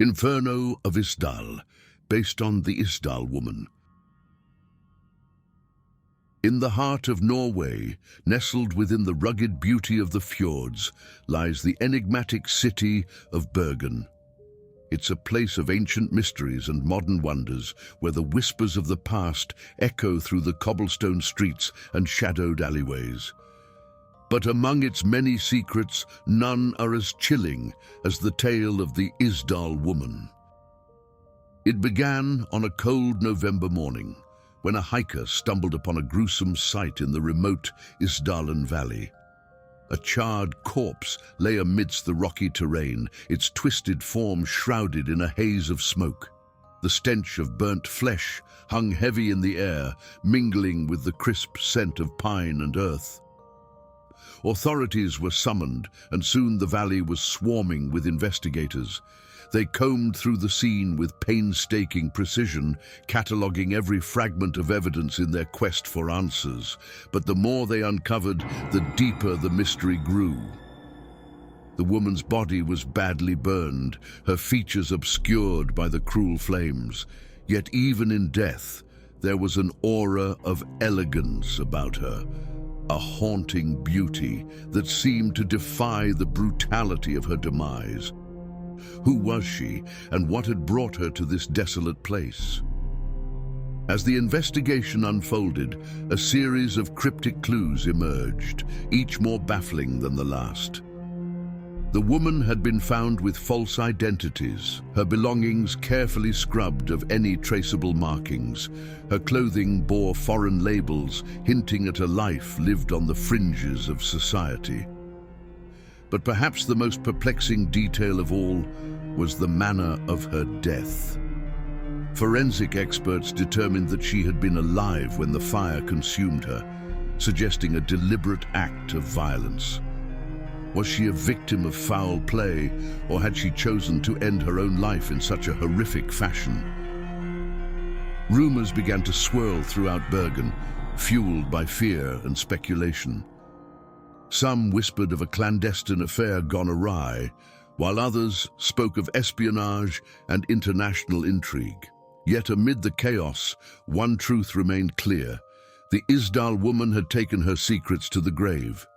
Inferno of Isdal, based on the Isdal woman. In the heart of Norway, nestled within the rugged beauty of the fjords, lies the enigmatic city of Bugden. It's a place of ancient mysteries and modern wonders, where the whispers of the past echo through the cobblestone streets and shadowed alleyways. But among its many secrets, none are as chilling as the tale of the Isdal woman. It began on a cold November morning, when a hiker stumbled upon a gruesome sight in the remote Isdalen valley. A charred corpse lay amidst the rocky terrain, its twisted form shrouded in a haze of smoke. The stench of burnt flesh hung heavy in the air, mingling with the crisp scent of pine and earth. Authorities were summoned, and soon the valley was swarming with investigators. They combed through the scene with painstaking precision, cataloguing every fragment of evidence in their quest for answers. But the more they uncovered, the deeper the mystery grew. The woman's body was badly burned, her features obscured by the cruel flames. Yet even in death, there was an aura of elegance about her, a haunting beauty that seemed to defy the brutality of her demise. Who was she, and what had brought her to this desolate place? As the investigation unfolded, a series of cryptic clues emerged, each more baffling than the last. The woman had been found with false identities, her belongings carefully scrubbed of any traceable markings. Her clothing bore foreign labels, hinting at a life lived on the fringes of society. But perhaps the most perplexing detail of all was the manner of her death. Forensic experts determined that she had been alive when the fire consumed her, suggesting a deliberate act of violence. Was she a victim of foul play, or had she chosen to end her own life in such a horrific fashion? Rumors began to swirl throughout Bugden, fueled by fear and speculation. Some whispered of a clandestine affair gone awry, while others spoke of espionage and international intrigue. Yet amid the chaos, one truth remained clear: the Isdal woman had taken her secrets to the grave.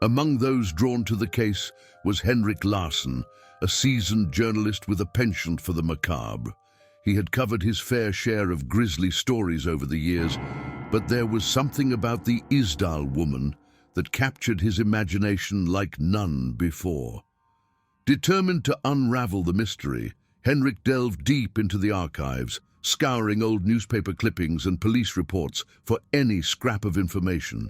Among those drawn to the case was Henrik Larsson, a seasoned journalist with a penchant for the macabre. He had covered his fair share of grisly stories over the years, but there was something about the Isdal woman that captured his imagination like none before. Determined to unravel the mystery, Henrik delved deep into the archives, scouring old newspaper clippings and police reports for any scrap of information.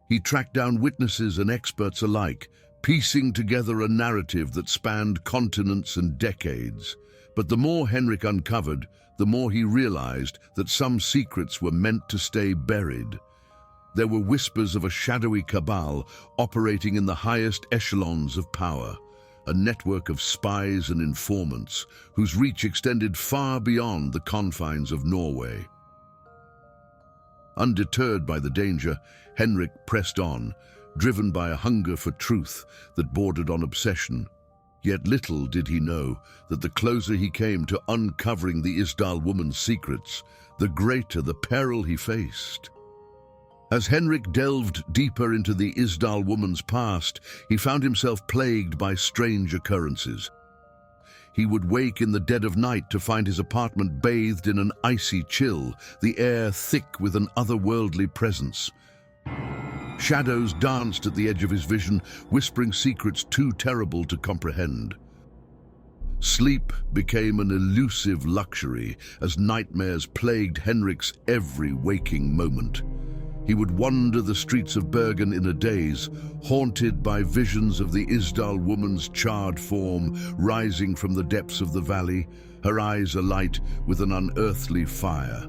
He tracked down witnesses and experts alike, piecing together a narrative that spanned continents and decades. But the more Henrik uncovered, the more he realized that some secrets were meant to stay buried. There were whispers of a shadowy cabal operating in the highest echelons of power, a network of spies and informants whose reach extended far beyond the confines of Norway. Undeterred by the danger, Henrik pressed on, driven by a hunger for truth that bordered on obsession. Yet little did he know that the closer he came to uncovering the Isdal woman's secrets, the greater the peril he faced. As Henrik delved deeper into the Isdal woman's past, he found himself plagued by strange occurrences. He would wake in the dead of night to find his apartment bathed in an icy chill, the air thick with an otherworldly presence. Shadows danced at the edge of his vision, whispering secrets too terrible to comprehend. Sleep became an elusive luxury as nightmares plagued Henrik's every waking moment. He would wander the streets of Bugden in a daze, haunted by visions of the Isdal woman's charred form rising from the depths of the valley, her eyes alight with an unearthly fire.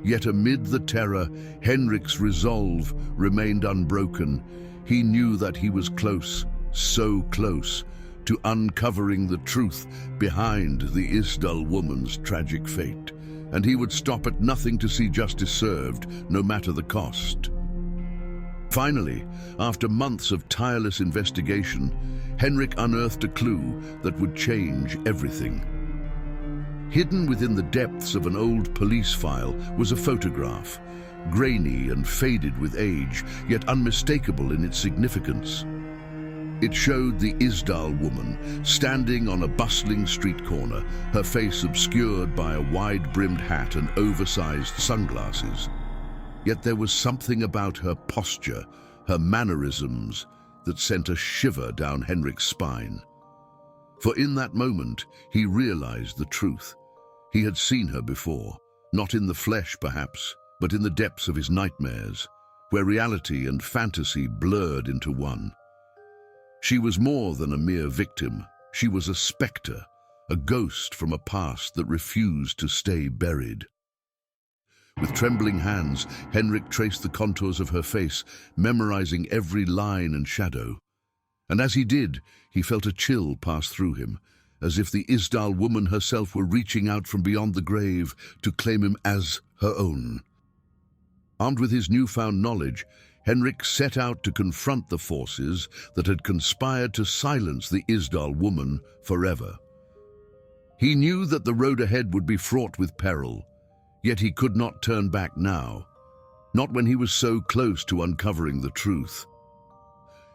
Yet amid the terror, Henrik's resolve remained unbroken. He knew that he was close, so close, to uncovering the truth behind the Isdal woman's tragic fate. And he would stop at nothing to see justice served, no matter the cost. Finally, after months of tireless investigation, Henrik unearthed a clue that would change everything. Hidden within the depths of an old police file was a photograph, grainy and faded with age, yet unmistakable in its significance. It showed the Isdal woman standing on a bustling street corner, her face obscured by a wide-brimmed hat and oversized sunglasses. Yet there was something about her posture, her mannerisms, that sent a shiver down Henrik's spine. For in that moment, he realized the truth. He had seen her before, not in the flesh perhaps, but in the depths of his nightmares, where reality and fantasy blurred into one. She was more than a mere victim. She was a specter, a ghost from a past that refused to stay buried. With trembling hands, Henrik traced the contours of her face, memorizing every line and shadow. And as he did, he felt a chill pass through him, as if the Isdal woman herself were reaching out from beyond the grave to claim him as her own. Armed with his newfound knowledge, Henrik set out to confront the forces that had conspired to silence the Isdal woman forever. He knew that the road ahead would be fraught with peril, yet he could not turn back now, not when he was so close to uncovering the truth.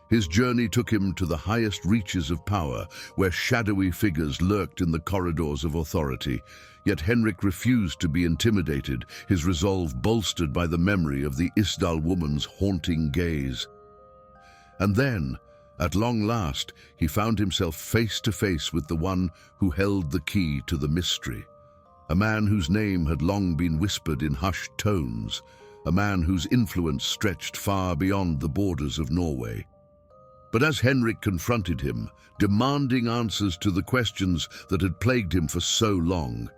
His journey took him to the highest reaches of power, where shadowy figures lurked in the corridors of authority. Yet Henrik refused to be intimidated, his resolve bolstered by the memory of the Isdal woman's haunting gaze. And then, at long last, he found himself face to face with the one who held the key to the mystery. A man whose name had long been whispered in hushed tones, a man whose influence stretched far beyond the borders of Norway. But as Henrik confronted him, demanding answers to the questions that had plagued him for so long,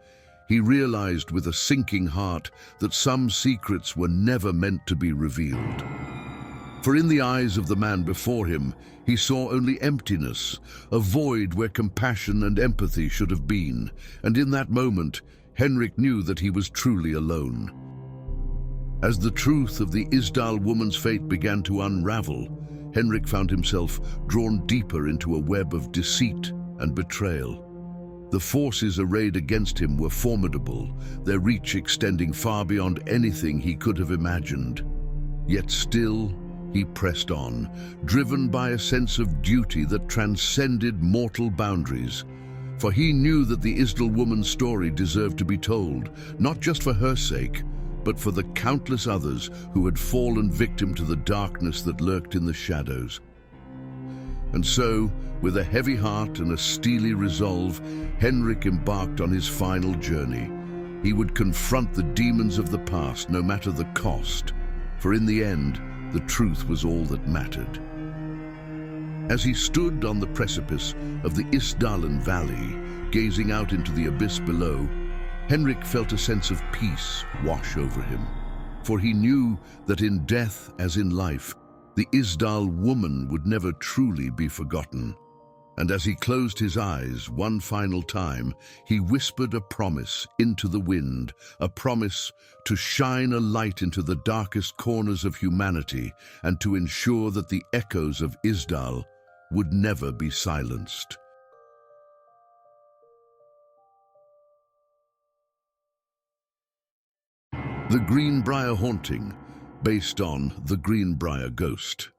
he realized with a sinking heart that some secrets were never meant to be revealed. For in the eyes of the man before him, he saw only emptiness, a void where compassion and empathy should have been, and in that moment, Henrik knew that he was truly alone. As the truth of the Isdal woman's fate began to unravel, Henrik found himself drawn deeper into a web of deceit and betrayal. The forces arrayed against him were formidable, their reach extending far beyond anything he could have imagined. Yet still, he pressed on, driven by a sense of duty that transcended mortal boundaries. For he knew that the Isdal woman's story deserved to be told, not just for her sake, but for the countless others who had fallen victim to the darkness that lurked in the shadows. And so, with a heavy heart and a steely resolve, Henrik embarked on his final journey. He would confront the demons of the past, no matter the cost, for in the end, the truth was all that mattered. As he stood on the precipice of the Isdalen Valley, gazing out into the abyss below, Henrik felt a sense of peace wash over him, for he knew that in death as in life, the Isdal woman would never truly be forgotten. And as he closed his eyes one final time, he whispered a promise into the wind, a promise to shine a light into the darkest corners of humanity and to ensure that the echoes of Isdal would never be silenced. The Greenbrier Haunting, based on The Greenbrier Ghost.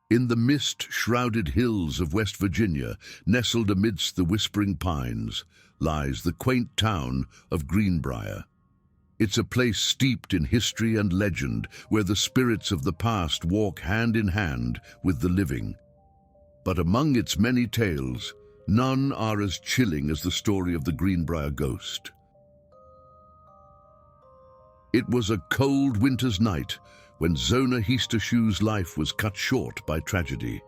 In the mist-shrouded hills of West Virginia, nestled amidst the whispering pines, lies the quaint town of Greenbrier. It's a place steeped in history and legend, where the spirits of the past walk hand in hand with the living. But among its many tales, none are as chilling as the story of the Greenbrier Ghost. It was a cold winter's night when Zona Heastershoe's life was cut short by tragedy.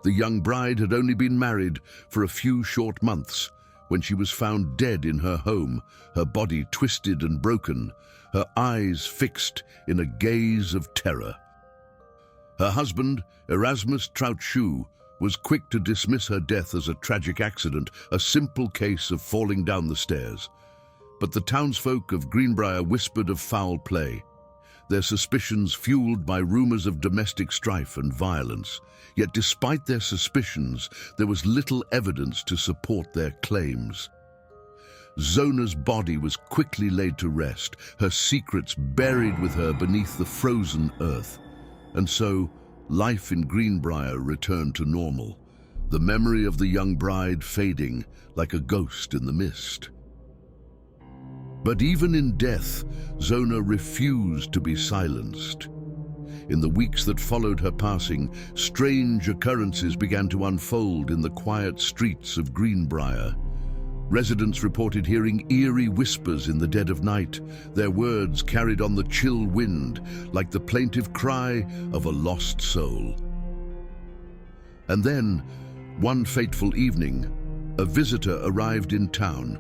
The young bride had only been married for a few short months when she was found dead in her home, her body twisted and broken, her eyes fixed in a gaze of terror. Her husband, Erasmus Trout-Shoe, was quick to dismiss her death as a tragic accident, a simple case of falling down the stairs. But the townsfolk of Greenbrier whispered of foul play. their suspicions fueled by rumors of domestic strife and violence. Yet despite their suspicions, there was little evidence to support their claims. Zona's body was quickly laid to rest, her secrets buried with her beneath the frozen earth. And so, life in Greenbrier returned to normal, the memory of the young bride fading like a ghost in the mist. But even in death, Zona refused to be silenced. In the weeks that followed her passing, strange occurrences began to unfold in the quiet streets of Greenbrier. Residents reported hearing eerie whispers in the dead of night, their words carried on the chill wind like the plaintive cry of a lost soul. And then, one fateful evening, a visitor arrived in town,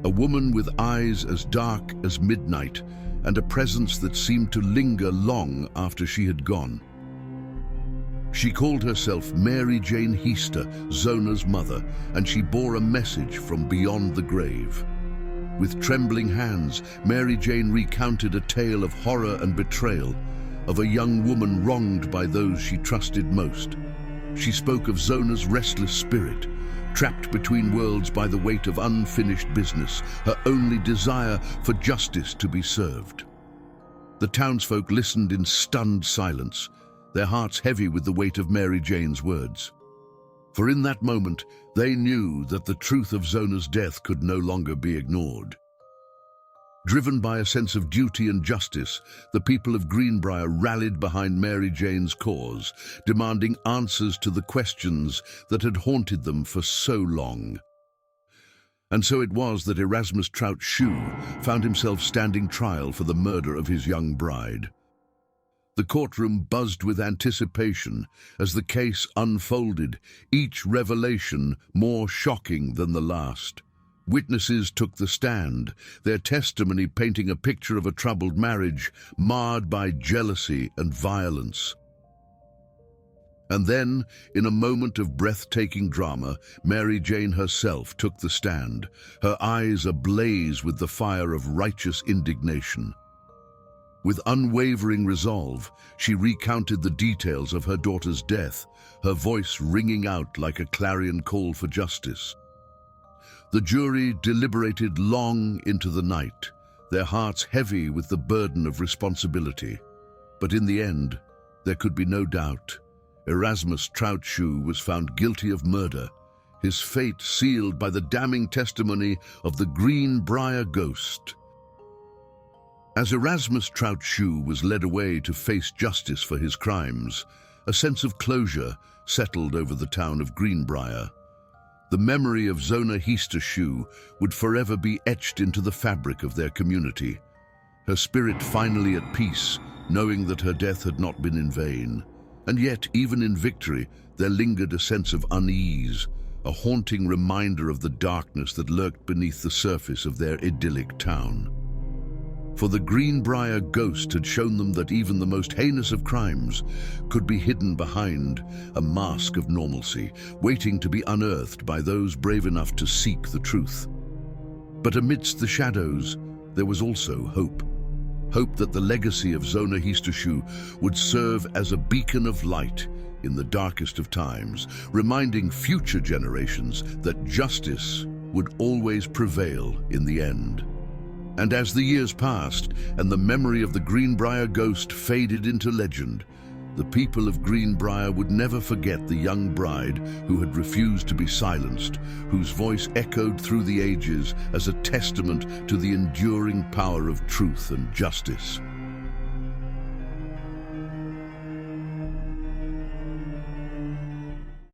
a woman with eyes as dark as midnight and a presence that seemed to linger long after she had gone. She called herself Mary Jane Heaster, Zona's mother, and she bore a message from beyond the grave. With trembling hands, Mary Jane recounted a tale of horror and betrayal, of a young woman wronged by those she trusted most. She spoke of Zona's restless spirit, trapped between worlds by the weight of unfinished business, her only desire for justice to be served. The townsfolk listened in stunned silence, their hearts heavy with the weight of Mary Jane's words. For in that moment, they knew that the truth of Zona's death could no longer be ignored. Driven by a sense of duty and justice, the people of Greenbrier rallied behind Mary Jane's cause, demanding answers to the questions that had haunted them for so long. And so it was that Erasmus Trout Shue found himself standing trial for the murder of his young bride. The courtroom buzzed with anticipation as the case unfolded, each revelation more shocking than the last. Witnesses took the stand, their testimony painting a picture of a troubled marriage marred by jealousy and violence. And then, in a moment of breathtaking drama, Mary Jane herself took the stand, her eyes ablaze with the fire of righteous indignation. With unwavering resolve, she recounted the details of her daughter's death, her voice ringing out like a clarion call for justice. The jury deliberated long into the night, their hearts heavy with the burden of responsibility. But in the end, there could be no doubt. Erasmus Trout Shue was found guilty of murder, his fate sealed by the damning testimony of the Greenbrier ghost. As Erasmus Trout Shue was led away to face justice for his crimes, a sense of closure settled over the town of Greenbrier. The memory of Zona Heaster Shue would forever be etched into the fabric of their community, her spirit finally at peace, knowing that her death had not been in vain. And yet, even in victory, there lingered a sense of unease, a haunting reminder of the darkness that lurked beneath the surface of their idyllic town. For the Greenbrier ghost had shown them that even the most heinous of crimes could be hidden behind a mask of normalcy, waiting to be unearthed by those brave enough to seek the truth. But amidst the shadows, there was also hope. Hope that the legacy of Zona Heaster Shue would serve as a beacon of light in the darkest of times, reminding future generations that justice would always prevail in the end. And as the years passed and the memory of the Greenbrier ghost faded into legend, the people of Greenbrier would never forget the young bride who had refused to be silenced, whose voice echoed through the ages as a testament to the enduring power of truth and justice.